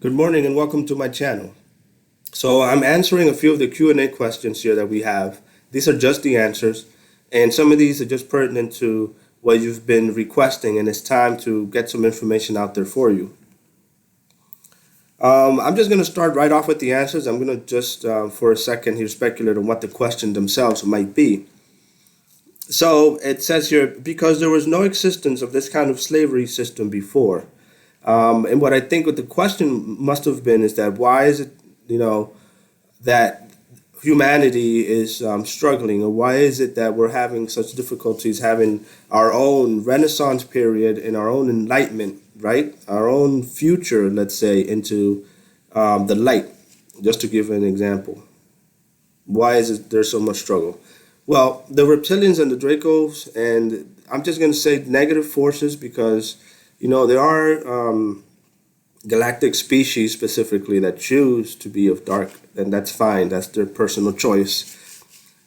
Good morning and welcome to my channel. So I'm answering a few of the Q&A questions here that we have. These are just the answers, and some of these are just pertinent to what you've been requesting, and it's time to get some information out there for you. I'm just going to start right off with the answers. I'm going to just for a second here speculate on what the question themselves might be. So it says here, because there was no existence of this kind of slavery system before. And what I think what the question must have been is that why is it, that humanity is struggling, or why is it that we're having such difficulties having our own Renaissance period and our own enlightenment, right? Our own future, let's say, into the light, just to give an example. Why is it there's so much struggle? Well, the reptilians and the Dracos, and I'm just going to say negative forces because there are galactic species specifically that choose to be of dark, and that's fine. That's their personal choice.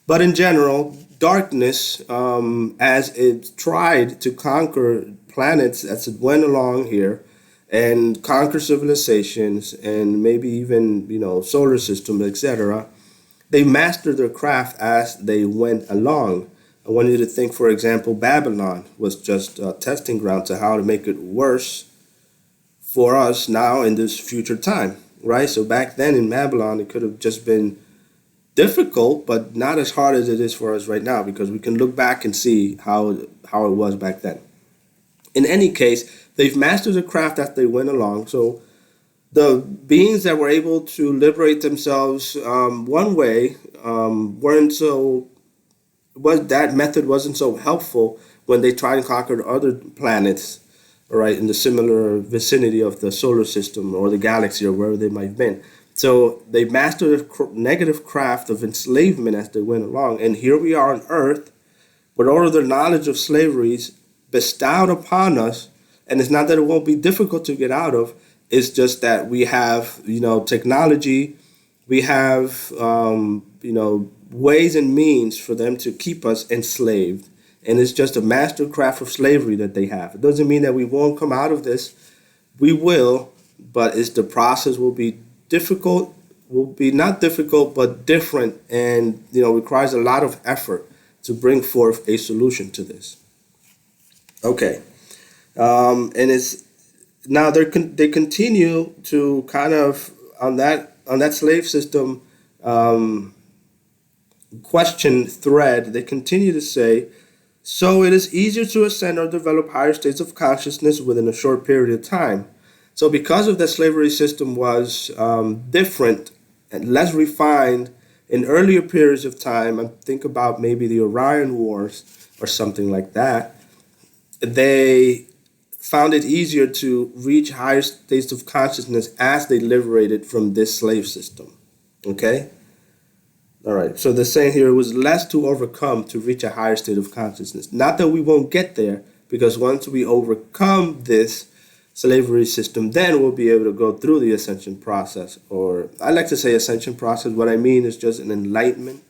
But in general, darkness, as it tried to conquer planets as it went along here and conquer civilizations and maybe even, solar systems, etc., they mastered their craft as they went along. I want you to think, for example, Babylon was just a testing ground to how to make it worse for us now in this future time, right? So back then in Babylon, it could have just been difficult, but not as hard as it is for us right now, because we can look back and see how it was back then. In any case, they've mastered the craft as they went along. So the beings that were able to liberate themselves one way weren't so that method wasn't so helpful when they tried and conquered other planets, all right, in the similar vicinity of the solar system or the galaxy or wherever they might have been. So they mastered the negative craft of enslavement as they went along. And here we are on Earth with all of the knowledge of slaveries bestowed upon us. And it's not that it won't be difficult to get out of. It's just that we have, technology, we have, ways and means for them to keep us enslaved. And it's just a mastercraft of slavery that they have. It doesn't mean that we won't come out of this. We will, but the process will be difficult, will be not difficult, but different, and requires a lot of effort to bring forth a solution to this. Okay. And it's now they continue to kind of on that slave system question thread. They continue to say, so it is easier to ascend or develop higher states of consciousness within a short period of time. So because of the slavery system was different and less refined in earlier periods of time, I think about maybe the Orion Wars or something like that, they found it easier to reach higher states of consciousness as they liberated from this slave system. Okay? All right, so they're saying here it was less to overcome to reach a higher state of consciousness. Not that we won't get there, because once we overcome this slavery system, then we'll be able to go through the ascension process. Or I like to say ascension process. What I mean is just an enlightenment,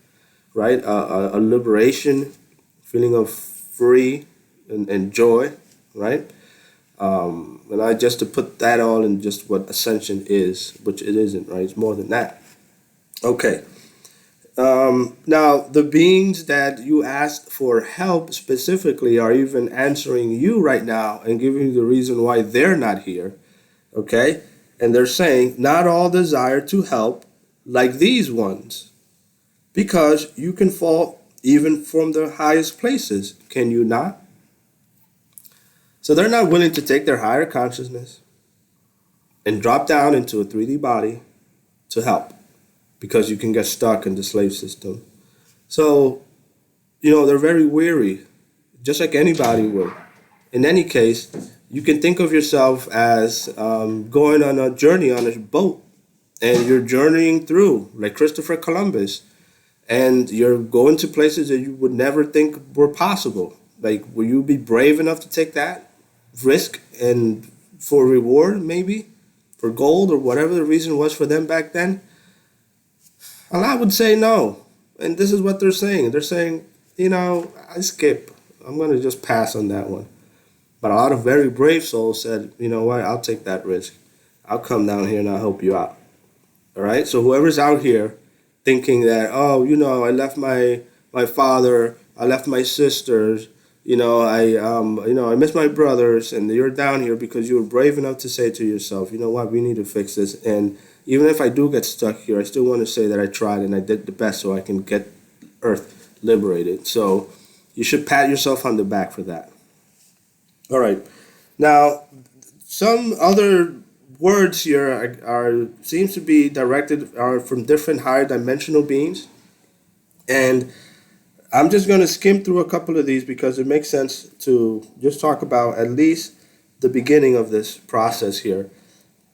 right? A liberation, feeling of free and joy, right? And I just to put that all in just what ascension is, which it isn't, right? It's more than that. Okay. Now, the beings that you asked for help specifically are even answering you right now and giving you the reason why they're not here, okay? And they're saying, not all desire to help like these ones, because you can fall even from the highest places, can you not? So they're not willing to take their higher consciousness and drop down into a 3D body to help, because you can get stuck in the slave system. So, they're very weary, just like anybody would. In any case, you can think of yourself as going on a journey on a boat, and you're journeying through, like Christopher Columbus, and you're going to places that you would never think were possible. Like, will you be brave enough to take that risk and for reward, maybe, for gold or whatever the reason was for them back then? Well, I would say no. And this is what they're saying. They're saying, I skip. I'm going to just pass on that one. But a lot of very brave souls said, you know what, I'll take that risk. I'll come down here and I'll help you out. All right. So whoever's out here thinking that, oh, I left my father, I left my sisters, I miss my brothers, and you're down here because you were brave enough to say to yourself, you know what, we need to fix this. And even if I do get stuck here, I still want to say that I tried and I did the best so I can get Earth liberated. So you should pat yourself on the back for that. All right. Now, some other words here are seems to be directed are from different higher dimensional beings, and I'm just going to skim through a couple of these because it makes sense to just talk about at least the beginning of this process here.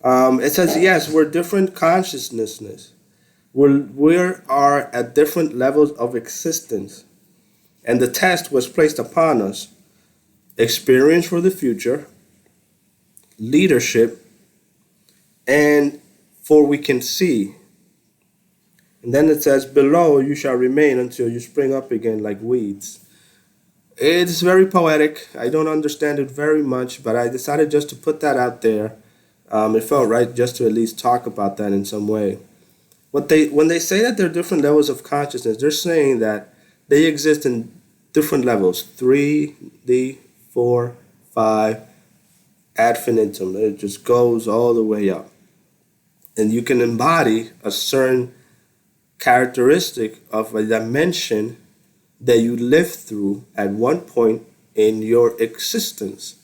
It says, yes, we're different consciousnesses. We are at different levels of existence. And the test was placed upon us: experience for the future, leadership, and for we can see. And then it says, below you shall remain until you spring up again like weeds. It's very poetic. I don't understand it very much, but I decided just to put that out there. It felt right just to at least talk about that in some way. When they say that there are different levels of consciousness, they're saying that they exist in different levels: 3D, 4, 5, ad infinitum. It just goes all the way up. And you can embody a certain characteristic of a dimension that you lived through at one point in your existence.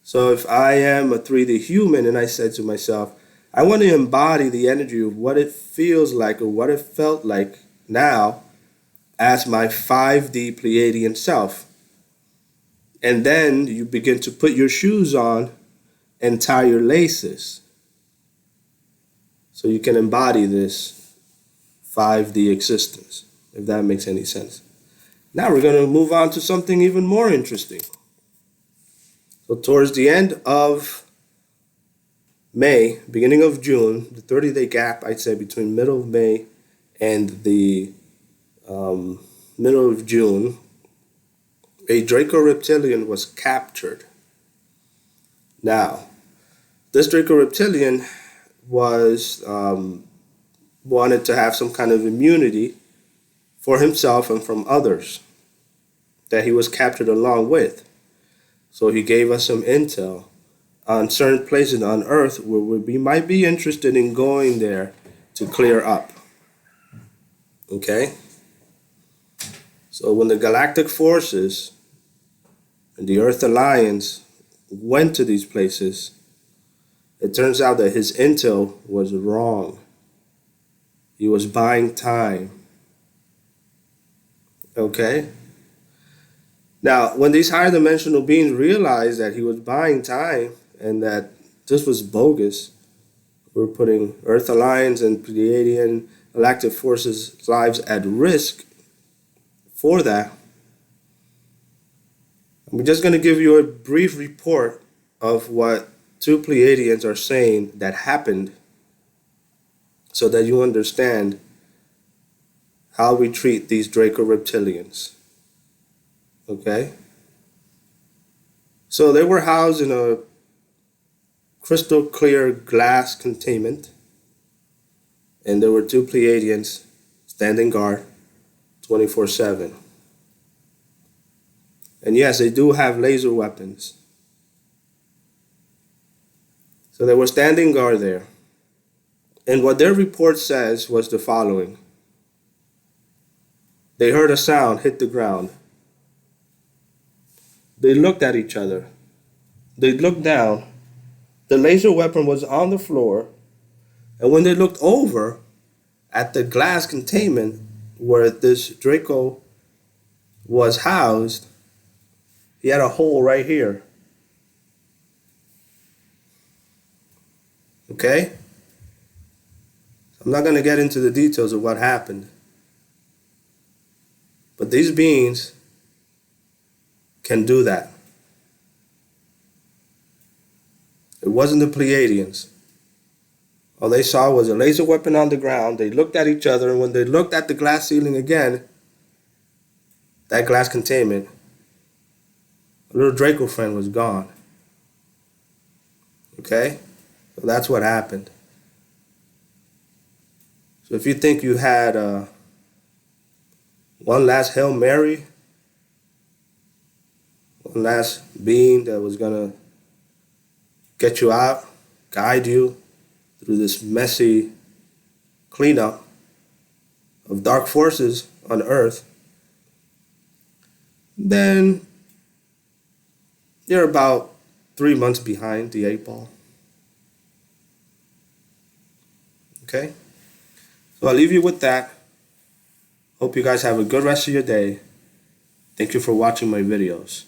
So if I am a 3D human and I said to myself, I want to embody the energy of what it feels like or what it felt like now as my 5D Pleiadian self. And then you begin to put your shoes on and tie your laces so you can embody this 5D existence, if that makes any sense. Now we're going to move on to something even more interesting. So towards the end of May, beginning of June, the 30-day gap, I'd say, between middle of May and the middle of June, a Draco Reptilian was captured. Now, this Draco Reptilian was wanted to have some kind of immunity for himself and from others that he was captured along with. So he gave us some intel on certain places on Earth where we might be interested in going there to clear up. Okay? So when the galactic forces and the Earth Alliance went to these places, it turns out that his intel was wrong. He was buying time. Okay? Now, when these higher dimensional beings realized that he was buying time and that this was bogus, we're putting Earth Alliance and Pleiadian galactic forces' lives at risk for that, I'm just going to give you a brief report of what two Pleiadians are saying that happened so that you understand how we treat these Draco Reptilians. Okay? So they were housed in a crystal clear glass containment, and there were two Pleiadians standing guard 24/7. And yes, they do have laser weapons. So they were standing guard there. And what their report says was the following. They heard a sound hit the ground. They looked at each other. They looked down. The laser weapon was on the floor. And when they looked over at the glass containment where this Draco was housed, he had a hole right here. Okay? I'm not going to get into the details of what happened. But these beings can do that. It wasn't the Pleiadians. All they saw was a laser weapon on the ground. They looked at each other, and when they looked at the glass ceiling again, that glass containment, a little Draco friend was gone. Okay? So that's what happened. So if you think you had one last Hail Mary, one last being that was going to get you out, guide you through this messy cleanup of dark forces on Earth, then you're about 3 months behind the 8 ball. Okay? So I'll leave you with that. Hope you guys have a good rest of your day. Thank you for watching my videos.